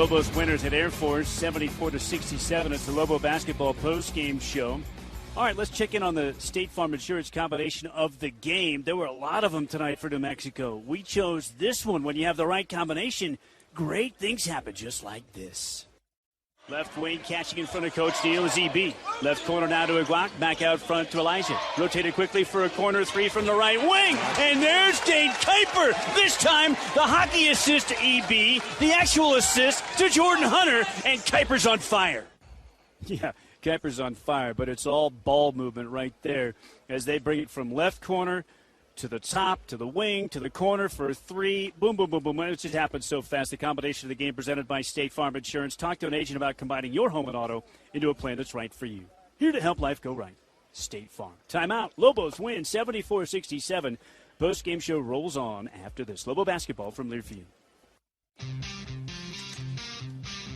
Lobos winners at Air Force, 74-67. It's the Lobo basketball post-game show. All right, let's check in on the State Farm Insurance combination of the game. There were a lot of them tonight for New Mexico. We chose this one. When you have the right combination, great things happen just like this. Left wing catching in front of Coach Neal is EB. Left corner now to Aguac. Back out front to Elijah. Rotated quickly for a corner three from the right wing. And there's Dane Kuiper. This time, the hockey assist to EB. The actual assist to Jordan Hunter. And Kuiper's on fire. Yeah, Kuiper's on fire, but it's all ball movement right there as they bring it from left corner to the top, to the wing, to the corner for a three. Boom, boom, boom, boom. It just happens so fast. The combination of the game presented by State Farm Insurance. Talk to an agent about combining your home and auto into a plan that's right for you. Here to help life go right. State Farm. Timeout. Lobos win 74-67. Post-game show rolls on after this. Lobo basketball from Learfield.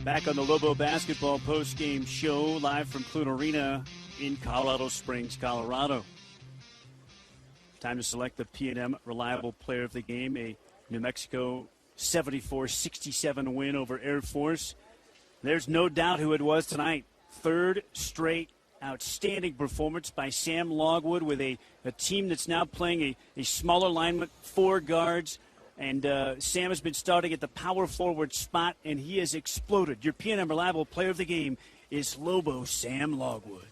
Back on the Lobo basketball post-game show, live from Clune Arena in Colorado Springs, Colorado. Time to select the P&M Reliable Player of the Game, a New Mexico 74-67 win over Air Force. There's no doubt who it was tonight. Third straight outstanding performance by Sam Logwood with a team that's now playing a smaller lineman, 4 guards. And Sam has been starting at the power forward spot, and he has exploded. Your P&M Reliable Player of the Game is Lobo Sam Logwood.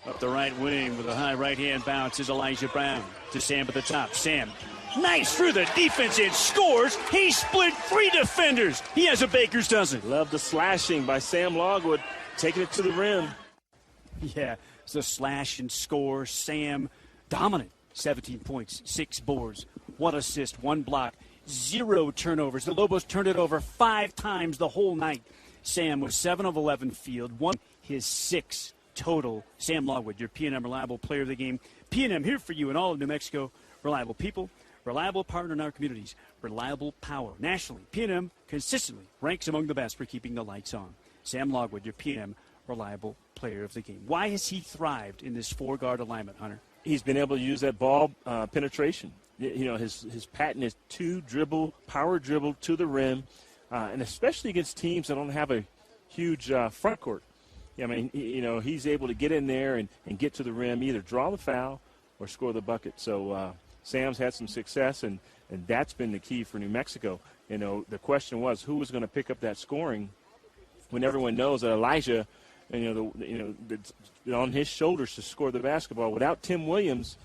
Up the right wing with a high right-hand bounce is Elijah Brown to Sam at the top. Sam, nice through the defense and scores. He split 3 defenders. He has a baker's dozen. Love the slashing by Sam Logwood, taking it to the rim. Yeah, it's a slash and score. Sam, dominant. 17 points, 6 boards, 1 assist, 1 block, 0 turnovers. The Lobos turned it over 5 times the whole night. Sam was 7 of 11 field, won his 6 total. Sam Logwood, your P&M Reliable Player of the Game. P&M here for you in all of New Mexico. Reliable people, reliable partner in our communities, reliable power. Nationally, P&M consistently ranks among the best for keeping the lights on. Sam Logwood, your P&M Reliable Player of the Game. Why has he thrived in this 4-guard alignment, Hunter? He's been able to use that ball penetration. You know, his patent is 2 dribble, power dribble to the rim, and especially against teams that don't have a huge front court. I mean, you know, he's able to get in there and get to the rim, either draw the foul or score the bucket. So Sam's had some success, and that's been the key for New Mexico. You know, the question was who was going to pick up that scoring when everyone knows that Elijah, it's on his shoulders to score the basketball. Without Tim Williams,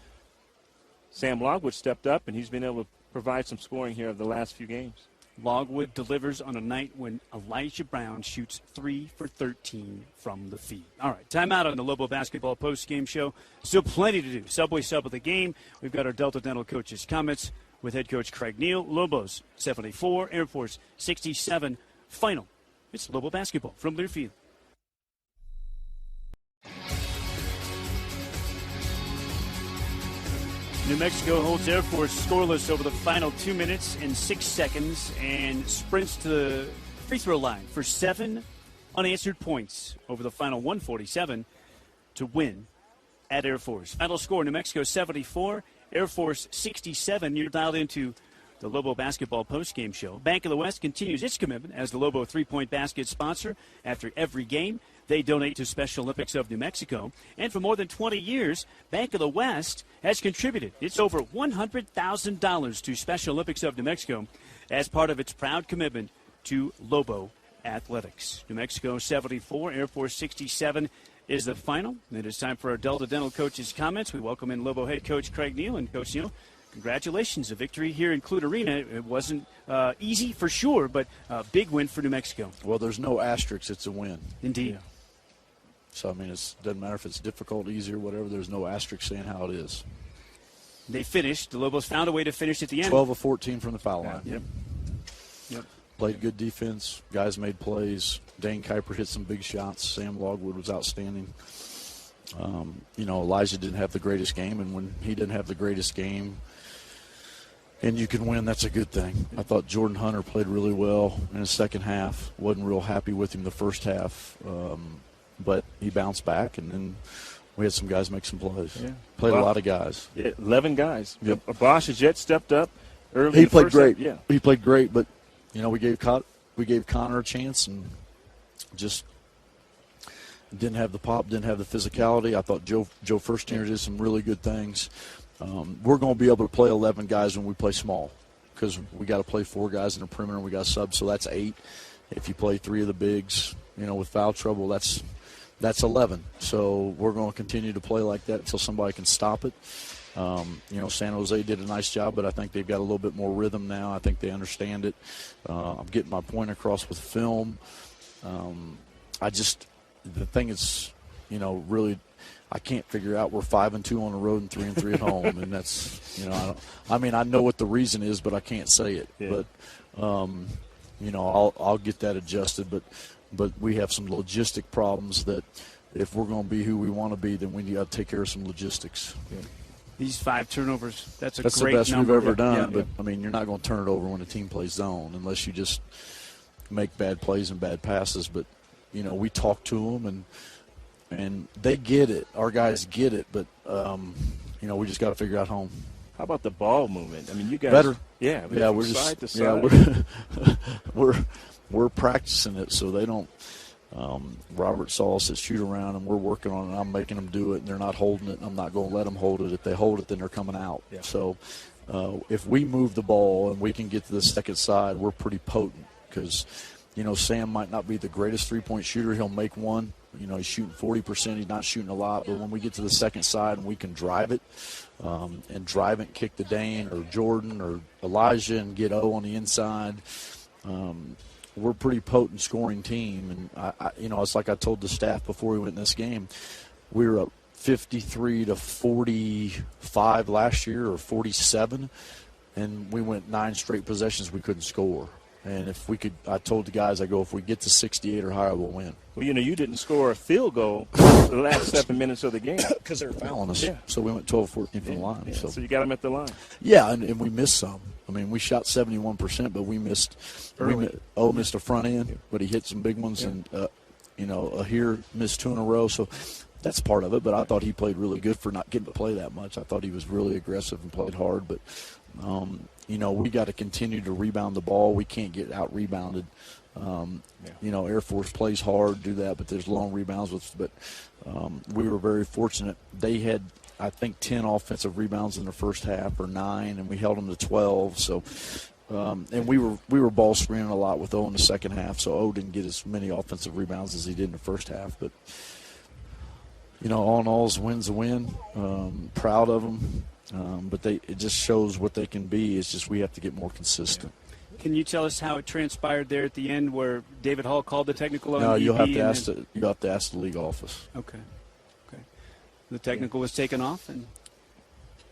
Sam Logwood stepped up, and he's been able to provide some scoring here over the last few games. Logwood delivers on a night when Elijah Brown shoots 3 for 13 from the field. All right, timeout on the Lobo basketball post-game show. Still plenty to do. Subway sub of the game. We've got our Delta Dental coaches' comments with head coach Craig Neal. Lobos 74, Air Force 67. Final. It's Lobo basketball from Learfield. New Mexico holds Air Force scoreless over the final 2 minutes and 6 seconds and sprints to the free throw line for 7 unanswered points over the final 147 to win at Air Force. Final score, New Mexico 74, Air Force 67. You're dialed into the Lobo basketball postgame show. Bank of the West continues its commitment as the Lobo three-point basket sponsor. After every game, they donate to Special Olympics of New Mexico. And for more than 20 years, Bank of the West has contributed its over $100,000 to Special Olympics of New Mexico as part of its proud commitment to Lobo athletics. New Mexico 74, Air Force 67 is the final. It is time for our Delta Dental coaches' comments. We welcome in Lobo head coach Craig Neal. And Coach Neal, congratulations, a victory here in Clune Arena. It wasn't easy for sure, but a big win for New Mexico. Well, there's no asterisks. It's a win. Indeed. Yeah. So, I mean, it doesn't matter if it's difficult, easy, or whatever. There's no asterisk saying how it is. They finished. The Lobos found a way to finish at the end. 12 of 14 from the foul line. Yep. Played good defense. Guys made plays. Dane Kuiper hit some big shots. Sam Logwood was outstanding. Elijah didn't have the greatest game, and when he didn't have the greatest game and you can win, that's a good thing. I thought Jordan Hunter played really well in the second half. Wasn't real happy with him the first half, but he bounced back, and then we had some guys make some plays. Yeah. Played a lot of guys. Yeah, 11 guys. Bosch has yet stepped up early. He played great. Yeah. He played great, but we gave we gave Connor a chance and just didn't have the pop, didn't have the physicality. I thought Joe Firstinger did some really good things. We're going to be able to play 11 guys when we play small because we got to play 4 guys in the perimeter and we got subs, so that's 8. If you play 3 of the bigs, with foul trouble, that's 11. So we're going to continue to play like that until somebody can stop it. San Jose did a nice job, but I think they've got a little bit more rhythm now. I think they understand it. I'm getting my point across with film. The thing is, really, I can't figure out we're 5-2 on the road and 3-3 at home, and that's, I know what the reason is, but I can't say it. Yeah. But I'll get that adjusted. But we have some logistic problems that if we're going to be who we want to be, then we got to take care of some logistics. Yeah. These 5 turnovers, that's the best number. we've ever done. Yeah. But, you're not going to turn it over when a team plays zone unless you just make bad plays and bad passes. But, we talk to them, and they get it. Our guys get it. But, we just got to figure out home. How about the ball movement? You guys. Better. Yeah. We're just side to side. Yeah, we're practicing it so they don't. Robert saw us at shoot around, and we're working on it. I'm making them do it, and they're not holding it. And I'm not going to let them hold it. If they hold it, then they're coming out. Yeah. So if we move the ball and we can get to the second side, we're pretty potent because, Sam might not be the greatest three-point shooter. He'll make one. He's shooting 40%. He's not shooting a lot. But when we get to the second side and we can drive it and kick to Dane or Jordan or Elijah and get O on the inside, we're a pretty potent scoring team. And, it's like I told the staff before we went in this game, we were up 53 to 45 last year or 47, and we went 9 straight possessions we couldn't score. And if we could, I told the guys, if we get to 68 or higher, we'll win. Well, you didn't score a field goal the last 7 minutes of the game. Because they were fouling us. Yeah. So we went 12-14 from the line. Yeah. So you got them at the line. Yeah, and we missed some. We shot 71%, but we missed. Missed a front end, but he hit some big ones, and Ahir missed 2 in a row. So that's part of it. But I thought he played really good for not getting to play that much. I thought he was really aggressive and played hard. But we got to continue to rebound the ball. We can't get out rebounded. Air Force plays hard, do that, but there's long rebounds. But we were very fortunate. They had, I think, 10 offensive rebounds in the first half or 9, and we held them to 12. So, and we were ball screening a lot with O in the second half. So O didn't get as many offensive rebounds as he did in the first half. But all in all, a win's a win. Proud of them. But it just shows what they can be. It's just we have to get more consistent. Can you tell us how it transpired there at the end where David Hall called the technical on No, EB? you'll have to ask the league office. Okay. The technical was taken off?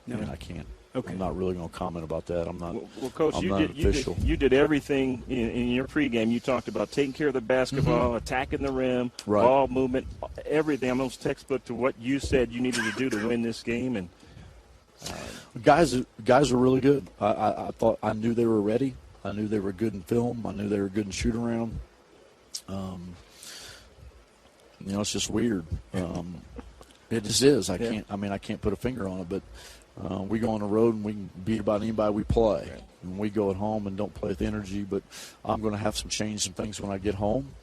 No? I can't. Okay. I'm not really going to comment about that. I'm not. Well, Coach, I'm not official. You did everything in your pregame. You talked about taking care of the basketball, attacking the rim, right. Ball movement, everything. Almost textbook to what you said you needed to do to win this game. And guys are really good. I knew they were ready. I knew they were good in film. I knew they were good in shoot around. It's just weird. It just is. I can't put a finger on it, but we go on the road and we can beat about anybody we play. Right. And we go at home and don't play with energy, but I'm going to have some things when I get home.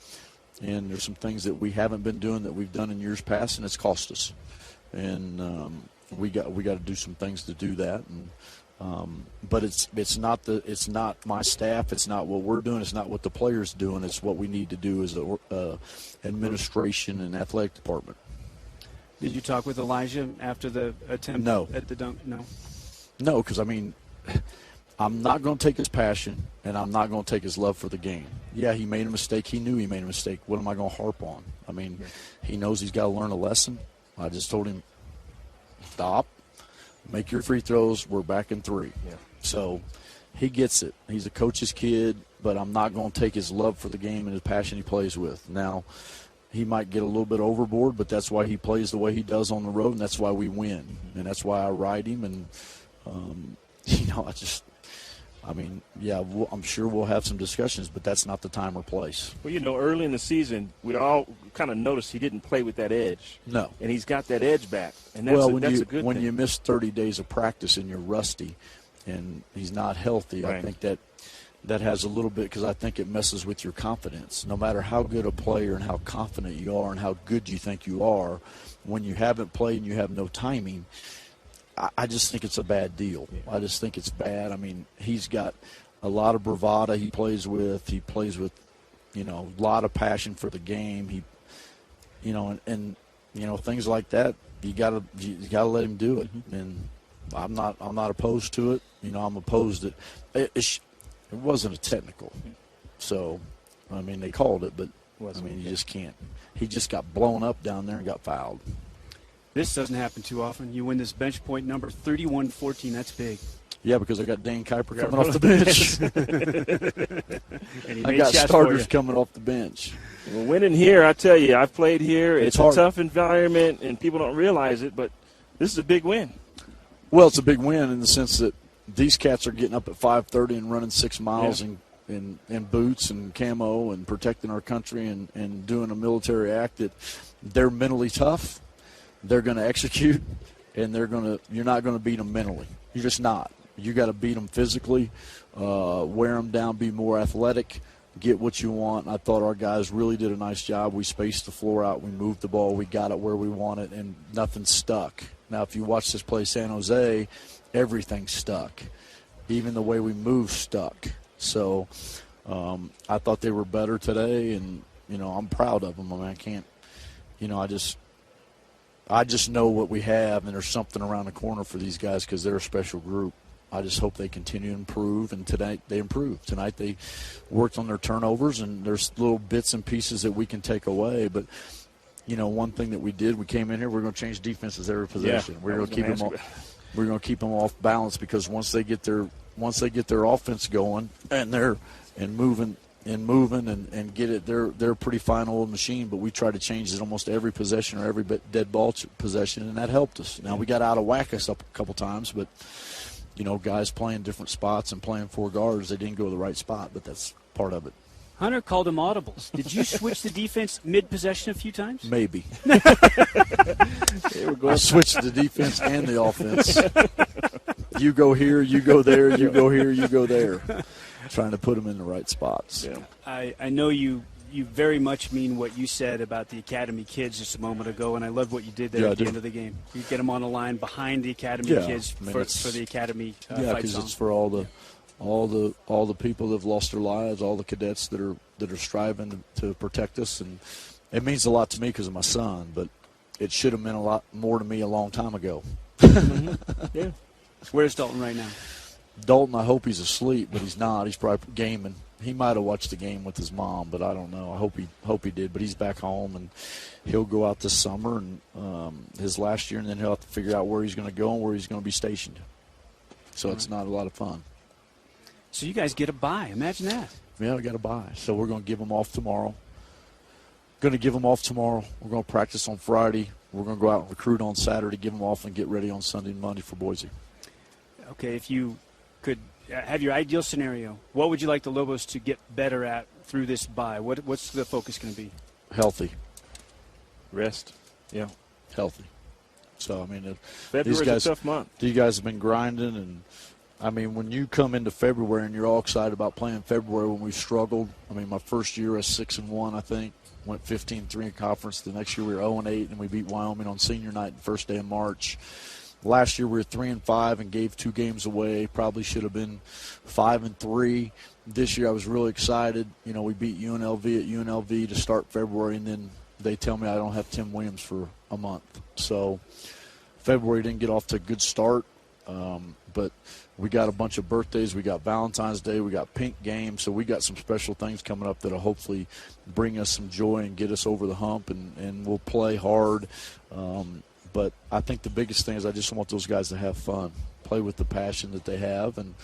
And there's some things that we haven't been doing that we've done in years past, and it's cost us. And we got to do some things to do that. And but it's not my staff. It's not what we're doing. It's not what the players doing. It's what we need to do as a administration and athletic department. Did you talk with Elijah after the attempt at the dunk? No, because I'm not going to take his passion, and I'm not going to take his love for the game. Yeah, he made a mistake. He knew he made a mistake. What am I going to harp on? He knows he's got to learn a lesson. I just told him, stop, make your free throws. We're back in 3. Yeah. So he gets it. He's a coach's kid, but I'm not going to take his love for the game and his passion he plays with. Now, he might get a little bit overboard, but that's why he plays the way he does on the road, and that's why we win. And that's why I ride him. And, I'm sure we'll have some discussions, but that's not the time or place. Well, early in the season, we all kind of noticed he didn't play with that edge. No. And he's got that edge back, and that's a good thing. When you miss 30 days of practice and you're rusty and he's not healthy, right. I think that that has a little bit, because I think it messes with your confidence. No matter how good a player and how confident you are and how good you think you are, when you haven't played and you have no timing, I just think it's a bad deal. I just think it's bad. I mean, he's got a lot of bravado he plays with. He plays with, a lot of passion for the game. He, and things like that, you gotta let him do it. And I'm not opposed to it. I'm opposed to it. It wasn't a technical. So, I mean, they called it, but you just can't. He just got blown up down there and got fouled. This doesn't happen too often. You win this bench point number 31-14. That's big. Yeah, because I got Dane Kuiper coming off the bench. And I got starters coming off the bench. Well, winning here, I tell you, I've played here. It's hard. A tough environment, and people don't realize it, but this is a big win. Well, it's a big win in the sense that these cats are getting up at 5:30 and running 6 miles in boots and camo and protecting our country and doing a military act that they're mentally tough. They're going to execute, and you're not going to beat them mentally. You're just not. You got to beat them physically, wear them down, be more athletic, get what you want. I thought our guys really did a nice job. We spaced the floor out. We moved the ball. We got it where we want it, and nothing stuck. Now, if you watch this play San Jose, everything stuck. Even the way we moved stuck. So I thought they were better today, and, I'm proud of them. I mean, I can't, I just know what we have, and there's something around the corner for these guys because they're a special group. I just hope they continue to improve, and tonight they improved. Tonight they worked on their turnovers, and there's little bits and pieces that we can take away. But, one thing that we did, we came in here, we're going to change defenses every possession. Yeah, we're going to keep them off balance because once they get their offense going and moving and get it, they're a pretty fine old machine. But we try to change it almost every possession or every dead ball possession, and that helped us. Now we got out of whack us up a couple times, but guys playing different spots and playing 4 guards, they didn't go to the right spot, but that's part of it. Hunter called them audibles. Did you switch the defense mid-possession a few times? Maybe. I switched the defense and the offense. You go here, you go there, you go here, you go there. Trying to put them in the right spots. Yeah. I know you very much mean what you said about the Academy kids just a moment ago, and I love what you did there at the end of the game. You get them on the line behind the Academy kids for the Academy fight song. Because it's for all the people that have lost their lives, all the cadets that are striving to protect us, and it means a lot to me because of my son. But it should have meant a lot more to me a long time ago. Yeah. Where's Dalton right now? Dalton, I hope he's asleep, but he's not. He's probably gaming. He might have watched the game with his mom, but I don't know. I hope he did. But he's back home, and he'll go out this summer and his last year, and then he'll have to figure out where he's going to go and where he's going to be stationed. So it's not a lot of fun. So you guys get a bye. Imagine that. Yeah, we got a bye. So we're going to give them off tomorrow. We're going to practice on Friday. We're going to go out and recruit on Saturday, give them off, and get ready on Sunday and Monday for Boise. Okay, if you could have your ideal scenario, what would you like the Lobos to get better at through this bye? What's the focus going to be? Healthy. Rest. Yeah. Healthy. So, I mean, February's a tough month. These guys have been grinding, and, I mean, when you come into February and you're all excited about playing February when we struggled, I mean, my first year as 6-1, I think, went 15-3 in conference. The next year we were 0-8, and we beat Wyoming on senior night the first day of March. Last year we were 3-5 and gave 2 games away. Probably should have been 5-3. This year I was really excited. We beat UNLV at UNLV to start February, and then they tell me I don't have Tim Williams for a month. So February didn't get off to a good start, but we got a bunch of birthdays. We got Valentine's Day. We got Pink Game. So we got some special things coming up that will hopefully bring us some joy and get us over the hump, and we'll play hard. But I think the biggest thing is I just want those guys to have fun, play with the passion that they have. And,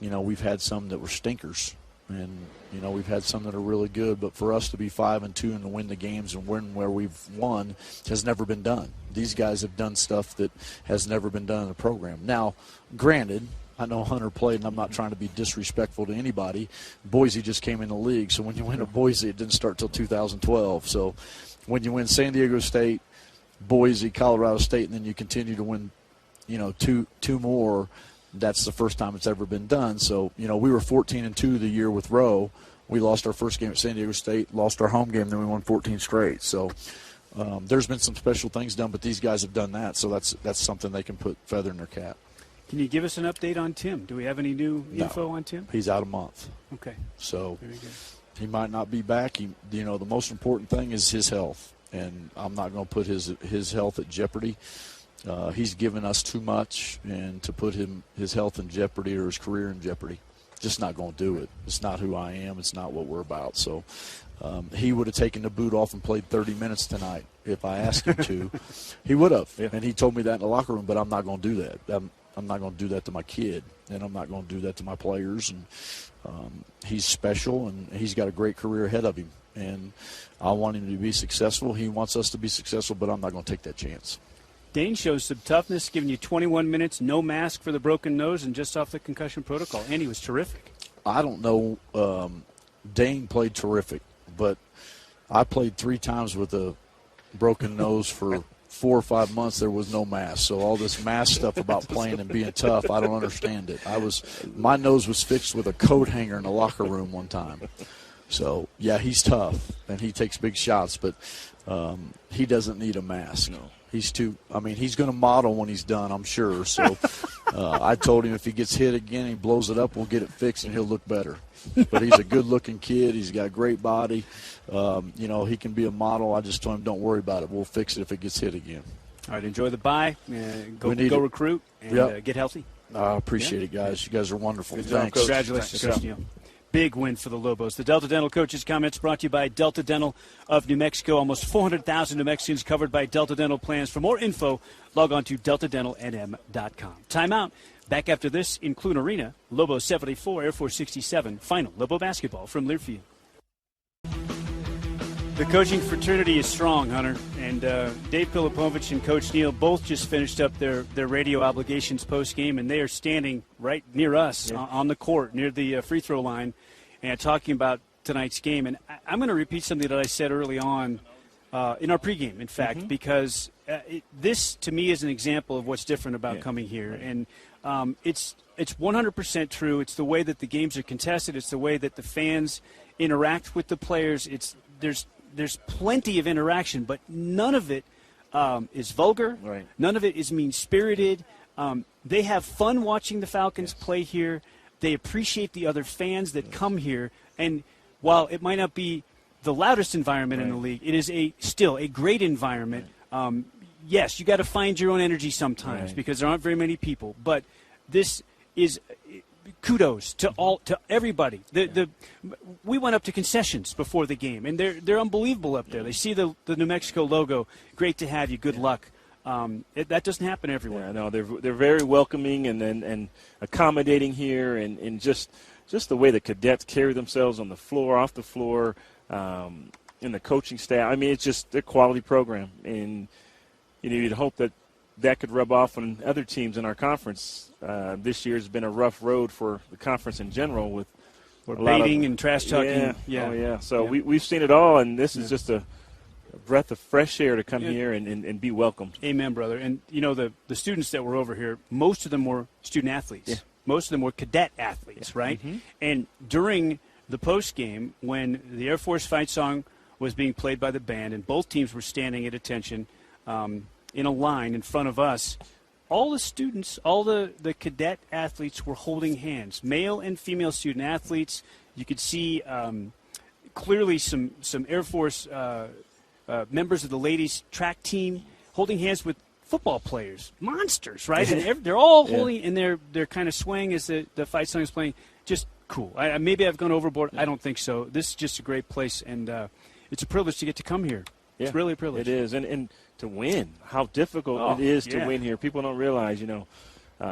we've had some that were stinkers, and, we've had some that are really good. But for us to be 5-2 and to win the games and win where we've won has never been done. These guys have done stuff that has never been done in the program. Now, granted, I know Hunter played, and I'm not trying to be disrespectful to anybody. Boise just came in the league. So when you win at Boise, it didn't start till 2012. So when you win San Diego State, Boise, Colorado State, and then you continue to win, two more, that's the first time it's ever been done. So, we were 14-2 the year with Rowe. We lost our first game at San Diego State, lost our home game, then we won 14 straight. So there's been some special things done, but these guys have done that, so that's something they can put feather in their cap. Can you give us an update on Tim? Do we have any new info on Tim? He's out a month. Okay. So very good. He might not be back. The most important thing is his health, and I'm not going to put his health at jeopardy. He's given us too much, and to put his health in jeopardy or his career in jeopardy, just not going to do it. It's not who I am. It's not what we're about. So he would have taken the boot off and played 30 minutes tonight if I asked him to. He would have, and he told me that in the locker room, but I'm not going to do that. I'm not going to do that to my kid, and I'm not going to do that to my players. And he's special, and he's got a great career ahead of him. And I want him to be successful. He wants us to be successful, but I'm not going to take that chance. Dane shows some toughness, giving you 21 minutes, no mask for the broken nose, and just off the concussion protocol. And he was terrific. I don't know. Dane played terrific, but I played 3 times with a broken nose for 4 or 5 months. There was no mask. So all this mask stuff about playing and being tough, I don't understand it. My nose was fixed with a coat hanger in the locker room one time. So, yeah, he's tough, and he takes big shots, but he doesn't need a mask. No. He's going to model when he's done, I'm sure. So I told him if he gets hit again, he blows it up, we'll get it fixed, and he'll look better. But he's a good-looking kid. He's got a great body. He can be a model. I just told him don't worry about it. We'll fix it if it gets hit again. All right, enjoy the bye. Go recruit and get healthy. I appreciate it, guys. You guys are wonderful. Good job, Thanks. Coach. Congratulations, Coach Neal. Big win for the Lobos. The Delta Dental Coaches comments brought to you by Delta Dental of New Mexico. Almost 400,000 New Mexicans covered by Delta Dental plans. For more info, log on to deltadentalnm.com. Timeout. Back after this in Clune Arena. Lobo 74, Air Force 67. Final Lobo basketball from Learfield. The coaching fraternity is strong, Hunter. And Dave Pilipovich and Coach Neal both just finished up their radio obligations post-game, and they are standing right near us on the court, near the free throw line, and talking about tonight's game. And I'm going to repeat something that I said early on in our pregame, in fact, because this, to me, is an example of what's different about coming here. And it's 100% true. It's the way that the games are contested. It's the way that the fans interact with the players. There's plenty of interaction, but none of it is vulgar. Right. None of it is mean-spirited. They have fun watching the Falcons play here. They appreciate the other fans that come here. And while it might not be the loudest environment in the league, it is still a great environment. Yes, you got to find your own energy sometimes because there aren't very many people. But this is kudos to everybody. We went up to concessions before the game, and they're unbelievable up there. They see the New Mexico logo. Great to have you. Good luck. That doesn't happen everywhere. Yeah, no, they're very welcoming and accommodating here, and just the way the cadets carry themselves on the floor, off the floor, and the coaching staff. I mean, it's just a quality program, and you'd hope that could rub off on other teams in our conference. This year has been a rough road for the conference in general with baiting and trash talking. So we've seen it all, and this is just a breath of fresh air to come here and be welcomed. Amen, brother. And, the students that were over here, most of them were student athletes. Yeah. Most of them were cadet athletes, right? Mm-hmm. And during the post game, when the Air Force fight song was being played by the band and both teams were standing at attention in a line in front of us, all the students, all the cadet athletes were holding hands, male and female student athletes. You could see clearly some Air Force members of the ladies' track team holding hands with football players, monsters, right? And they're all holding, and they're kind of swaying as the fight song is playing. Just cool. Maybe I've gone overboard. I don't think so. This is just a great place, and it's a privilege to get to come here. Yeah, it's really a privilege. It is, and to win, how difficult it is to win here. People don't realize, the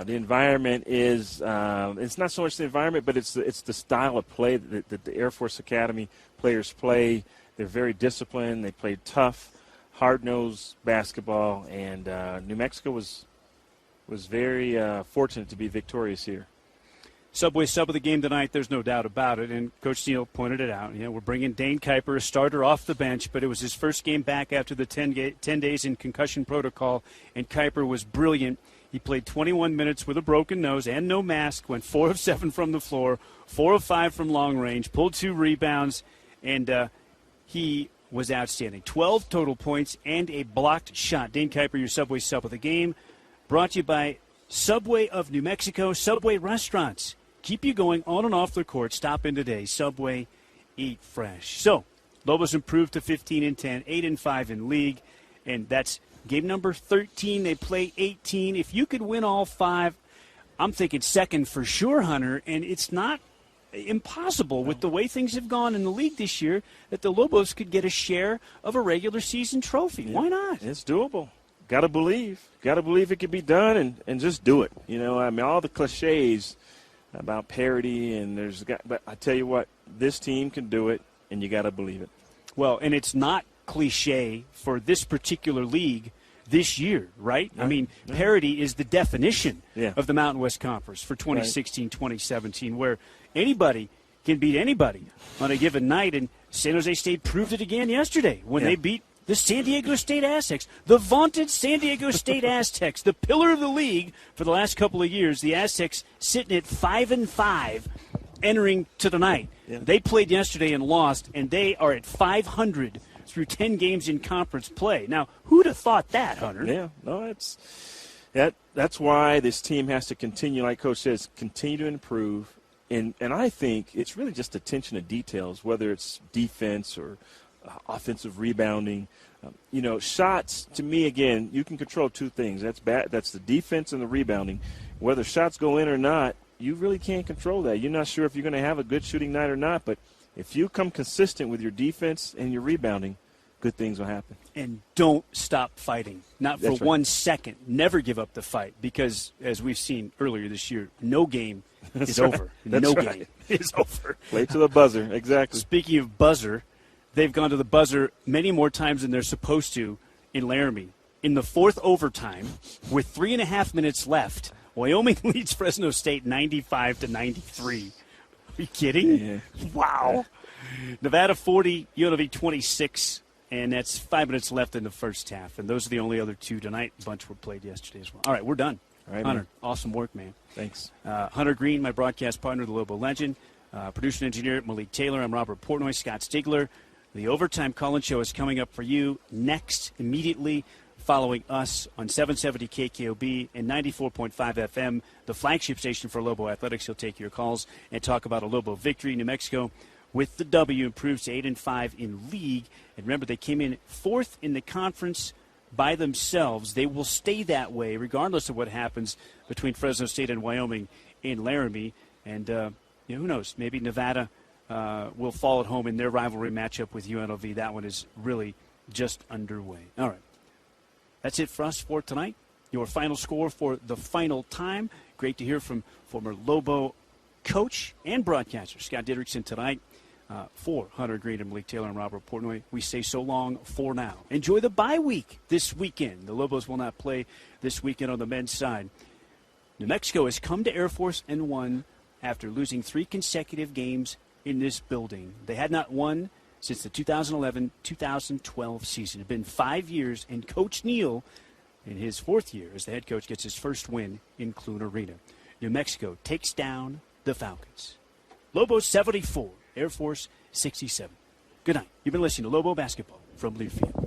environment is. It's not so much the environment, but it's the style of play that the Air Force Academy players play. They're very disciplined. They play tough, hard-nosed basketball, and New Mexico was very fortunate to be victorious here. Subway sub of the game tonight, there's no doubt about it, and Coach Neal pointed it out. We're bringing Dane Kuiper, a starter, off the bench, but it was his first game back after the 10 days in concussion protocol, and Kuiper was brilliant. He played 21 minutes with a broken nose and no mask, went 4 of 7 from the floor, 4 of 5 from long range, pulled 2 rebounds, and he was outstanding. 12 total points and a blocked shot. Dane Kuiper, your Subway sub of the game, brought to you by Subway of New Mexico, Subway restaurants. Keep you going on and off the court. Stop in today. Subway, eat fresh. So, Lobos improved to 15-10, 8-5 in league, and that's game number 13. They play 18. If you could win all 5, I'm thinking second for sure, Hunter, and it's not impossible with the way things have gone in the league this year that the Lobos could get a share of a regular season trophy. Yeah. Why not? It's doable. Got to believe. Got to believe it can be done and just do it. You know, I mean, all the cliches about parity but I tell you what, this team can do it, and you got to believe it. Well, and it's not cliche for this particular league this year, right? I mean, parity is the definition of the Mountain West Conference for 2016-2017, where anybody can beat anybody on a given night, and San Jose State proved it again yesterday when they beat the San Diego State Aztecs, the vaunted San Diego State Aztecs, the pillar of the league for the last couple of years. The Aztecs sitting at 5-5 entering to tonight. Yeah. They played yesterday and lost, and they are at 500 through 10 games in conference play. Now, who'd have thought that, Hunter? Yeah, no, that's why this team has to continue, like Coach says, continue to improve. And I think it's really just attention to details, whether it's defense or offensive rebounding. Shots, to me, again, you can control 2 things. That's the defense and the rebounding. Whether shots go in or not, you really can't control that. You're not sure if you're going to have a good shooting night or not, but if you come consistent with your defense and your rebounding, good things will happen. And don't stop fighting. Not for 1 second. Never give up the fight because, as we've seen earlier this year, no game is over. No game is over. Play to the buzzer. Exactly. Speaking of buzzer, they've gone to the buzzer many more times than they're supposed to in Laramie. In the 4th overtime, with 3.5 minutes left, Wyoming leads Fresno State 95-93. Are you kidding? Yeah. Wow. Nevada 40, UNLV 26, and that's 5 minutes left in the first half. And those are the only other 2 tonight. A bunch were played yesterday as well. All right, we're done. All right, Hunter, man. awesome work, man. Thanks. Hunter Green, my broadcast partner, the Lobo legend. Producer and engineer Malik Taylor. I'm Robert Portnoy, Scott Stigler. The Overtime Call-In Show is coming up for you next, immediately following us on 770 KKOB and 94.5 FM, the flagship station for Lobo Athletics. He'll take your calls and talk about a Lobo victory. New Mexico, with the W, improves to 8-5 in league. And remember, they came in 4th in the conference by themselves. They will stay that way regardless of what happens between Fresno State and Wyoming in Laramie. And who knows, maybe Nevada will fall at home in their rivalry matchup with UNLV. That one is really just underway. All right. That's it for us for tonight. Your final score for the final time. Great to hear from former Lobo coach and broadcaster Scott Didrikson tonight. For Hunter Green and Malik Taylor and Robert Portnoy, we say so long for now. Enjoy the bye week this weekend. The Lobos will not play this weekend on the men's side. New Mexico has come to Air Force and won after losing 3 consecutive games in this building. They had not won since the 2011-2012 season. It had been 5 years, and Coach Neal, in his 4th year as the head coach, gets his first win in Clune Arena. New Mexico takes down the Falcons. Lobos 74, Air Force 67. Good night. You've been listening to Lobo Basketball from Learfield.